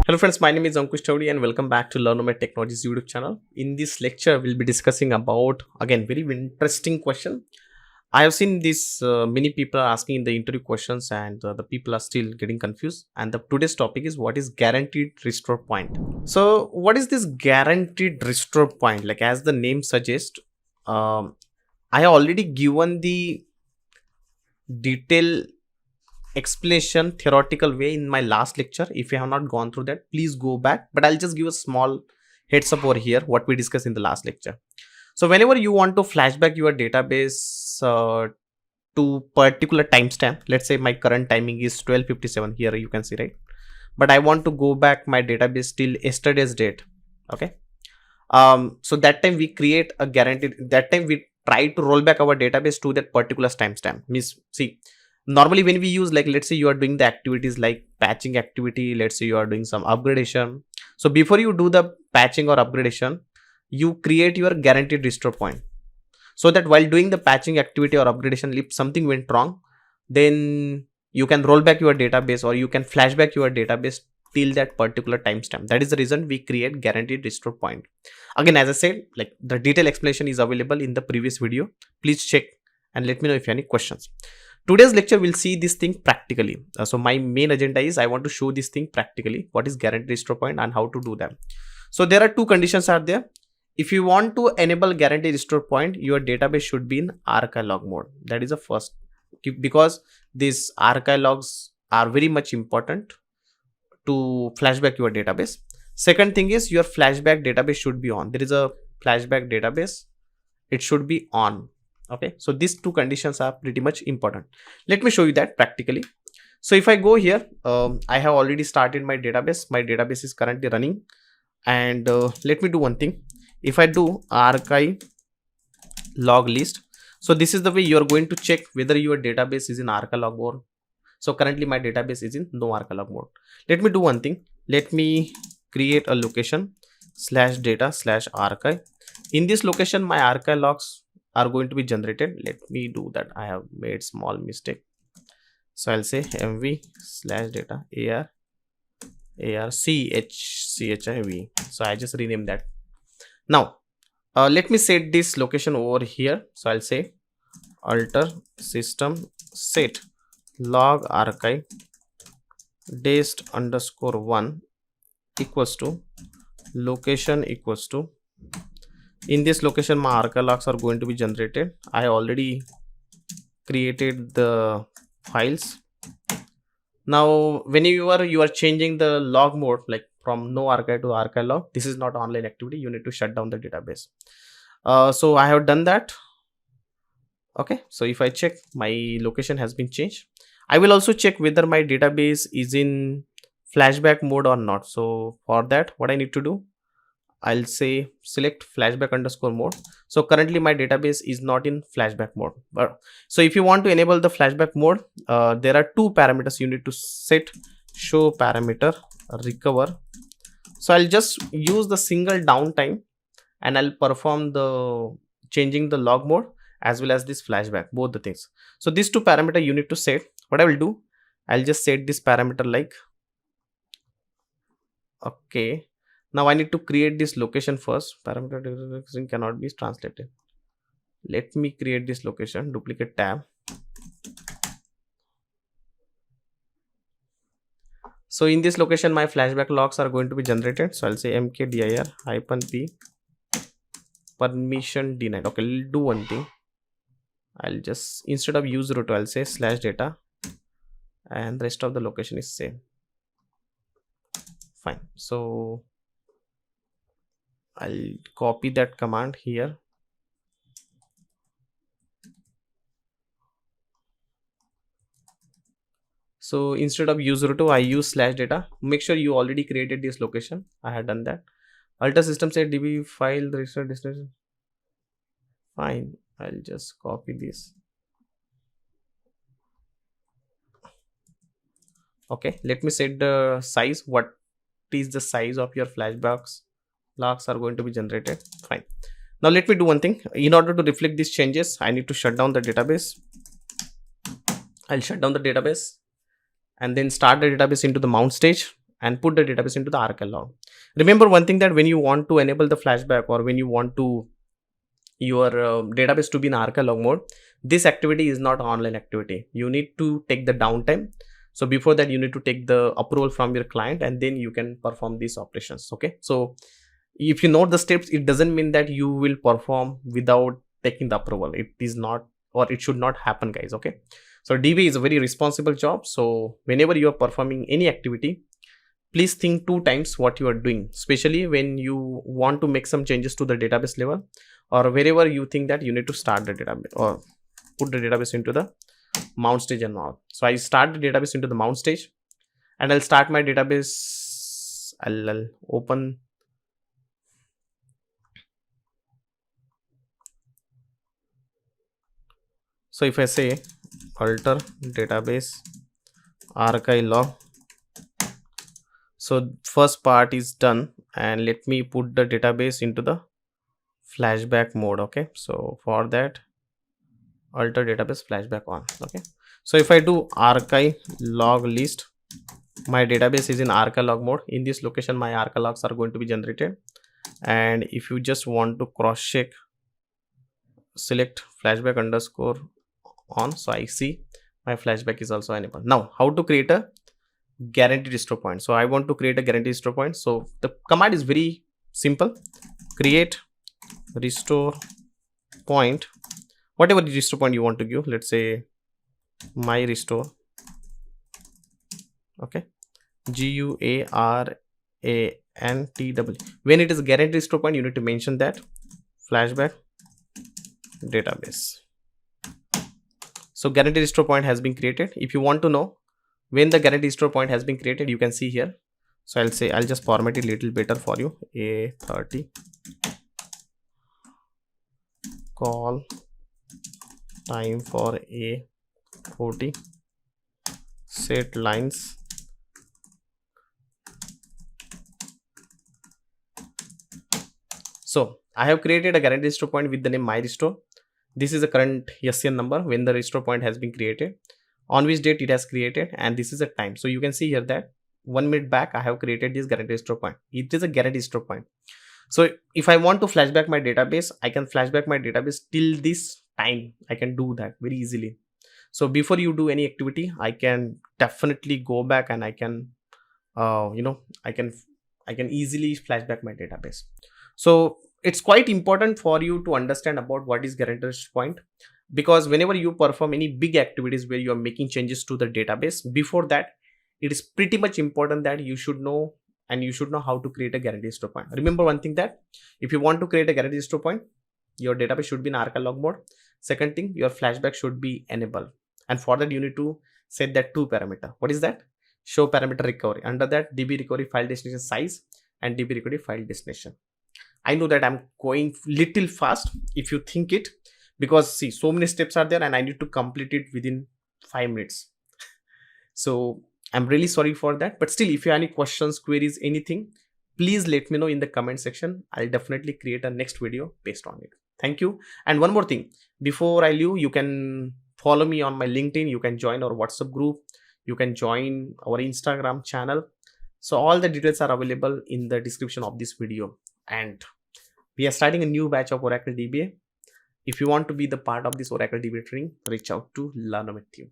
Hello friends, my name is Ankush Sir and welcome back to Learnomate Technologies YouTube channel. In this lecture, we'll be discussing about, again, very interesting question. I have seen this, many people are asking in the interview questions and the people are still getting confused. And the today's topic is what is guaranteed restore point. So what is this guaranteed restore point? Like as the name suggests, I have already given the detail explanation theoretical way in my last lecture. If you have not gone through that, please go back, but I'll just give a small heads up over here what we discussed in the last lecture. So whenever you want to flashback your database to particular timestamp, let's say my current timing is 12:57 here, you can see, right? But I want to go back my database till yesterday's date. Okay, so that time we create a guaranteed, that time we try to roll back our database to that particular timestamp. Means, see, normally when we use, like, let's say you are doing the activities like patching activity, let's say you are doing some upgradation. So before you do the patching or upgradation, you create your guaranteed restore point, so that while doing the patching activity or upgradation, if something went wrong, then you can roll back your database or you can flashback your database till that particular timestamp. That is the reason we create guaranteed restore point. Again, as I said, like, the detailed explanation is available in the previous video. Please check and let me know if you have any questions. Today's lecture will see this thing practically. So my main agenda is I want to show this thing practically, what is guaranteed restore point and how to do them. So there are two conditions are there. If you want to enable guaranteed restore point, your database should be in archive log mode. That is the first, because these archive logs are very much important to flashback your database. Second thing is your flashback database should be on. There is a flashback database, it should be on. Okay, so these two conditions are pretty much important. Let me show you that practically. So if I go here, I have already started my database. My database is currently running, and let me do one thing. If I do archive log list, so this is the way you are going to check whether your database is in archive log mode. So currently my database is in no archive log mode. Let me do one thing. Let me create a location /data/archive. In this location, my archive logs are going to be generated. Let me do that. I have made small mistake. So I'll say mv/data archive. So I just rename that. Now let me set this location over here. So I'll say alter system set log archive dest_1 equals to location equals to, in this location my archive logs are going to be generated. I already created the files. Now whenever you are changing the log mode, like from no archive to archive log, this is not online activity, you need to shut down the database. So I have done that. Okay, so if I check, my location has been changed. I will also check whether my database is in flashback mode or not. So for that, what I need to do, I'll say select flashback_mode. So currently my database is not in flashback mode. But so if you want to enable the flashback mode, there are two parameters you need to set. Show parameter recover. So I'll just use the single downtime and I'll perform the changing the log mode as well as this flashback, both the things. So these two parameters you need to set. What I will do, I'll just set this parameter like, okay. Now I need to create this location first. Parameter cannot be translated. Let me create this location, duplicate tab. So in this location, my flashback logs are going to be generated. So I'll say mkdir-p permission denied. Okay, I'll do one thing. I'll just, instead of use_root, I'll say /data, and the rest of the location is same. Fine. So I'll copy that command here. So instead of use_root, I use /data. Make sure you already created this location. I had done that. Alter system set db file register destination. Fine. I'll just copy this. Okay, let me set the size. What is the size of your flashbacks logs are going to be generated? Fine. Now let me do one thing. In order to reflect these changes, I need to shut down the database. I'll shut down the database and then start the database into the mount stage. and put the database into the archive log. Remember one thing, that when you want to enable the flashback, or when you want to your database to be in archive log mode, this activity is not an online activity. You need to take the downtime. So before that, you need to take the approval from your client, and then you can perform these operations. Okay, so if you note the steps, it doesn't mean that you will perform without taking the approval. It is not, or it should not happen, guys. Okay, so DB is a very responsible job. So whenever you are performing any activity, please think 2 times what you are doing, especially when you want to make some changes to the database level, or wherever you think that you need to start the database or put the database into the mount stage and all. So I start the database into the mount stage, and I'll start my database. I'll open. So if I say alter database archive log, so first part is done, and let me put the database into the flashback mode. Okay, so for that, alter database flashback on. Okay, so if I do archive log list, my database is in archive log mode. In this location, my archive logs are going to be generated. And if you just want to cross check, select flashback underscore on, so I see my flashback is also enabled. Now how to create a guaranteed restore point? So I want to create a guaranteed restore point. So the command is very simple: create restore point, whatever the restore point you want to give. Let's say my restore. Okay, GUARANTW. When it is a guaranteed restore point, you need to mention that flashback database. So guaranteed restore point has been created. If you want to know when the guaranteed restore point has been created, you can see here. So I'll say, I'll just format it a little better for you. A30 call time for A40 set lines. So I have created a guaranteed restore point with the name my restore. This is the current SCN number when the restore point has been created, on which date it has created, and this is a time. So you can see here that 1 minute back I have created this guaranteed restore point. It is a guaranteed restore point. So if I want to flashback my database, I can flashback my database till this time. I can do that very easily. So before you do any activity, I can definitely go back and I can I can easily flashback my database. So it's quite important for you to understand about what is guaranteed restore point, because whenever you perform any big activities where you are making changes to the database, before that it is pretty much important that you should know, and you should know how to create a guaranteed restore point. Remember one thing, that if you want to create a guaranteed restore point, your database should be in archive log mode. Second thing, your flashback should be enabled, and for that you need to set that 2 parameter. What is that? Show parameter recovery. Under that, DB recovery file destination size and DB recovery file destination. I know that I'm going little fast if you think it, because see, so many steps are there and I need to complete it within 5 minutes. So I'm really sorry for that, but still, if you have any questions, queries, anything, please let me know in the comment section. I'll definitely create a next video based on it. Thank you. And one more thing, before I leave, you can follow me on my LinkedIn, you can join our WhatsApp group, you can join our Instagram channel. So all the details are available in the description of this video. And we are starting a new batch of Oracle DBA. If you want to be the part of this Oracle DBA training, reach out to Learnomate team.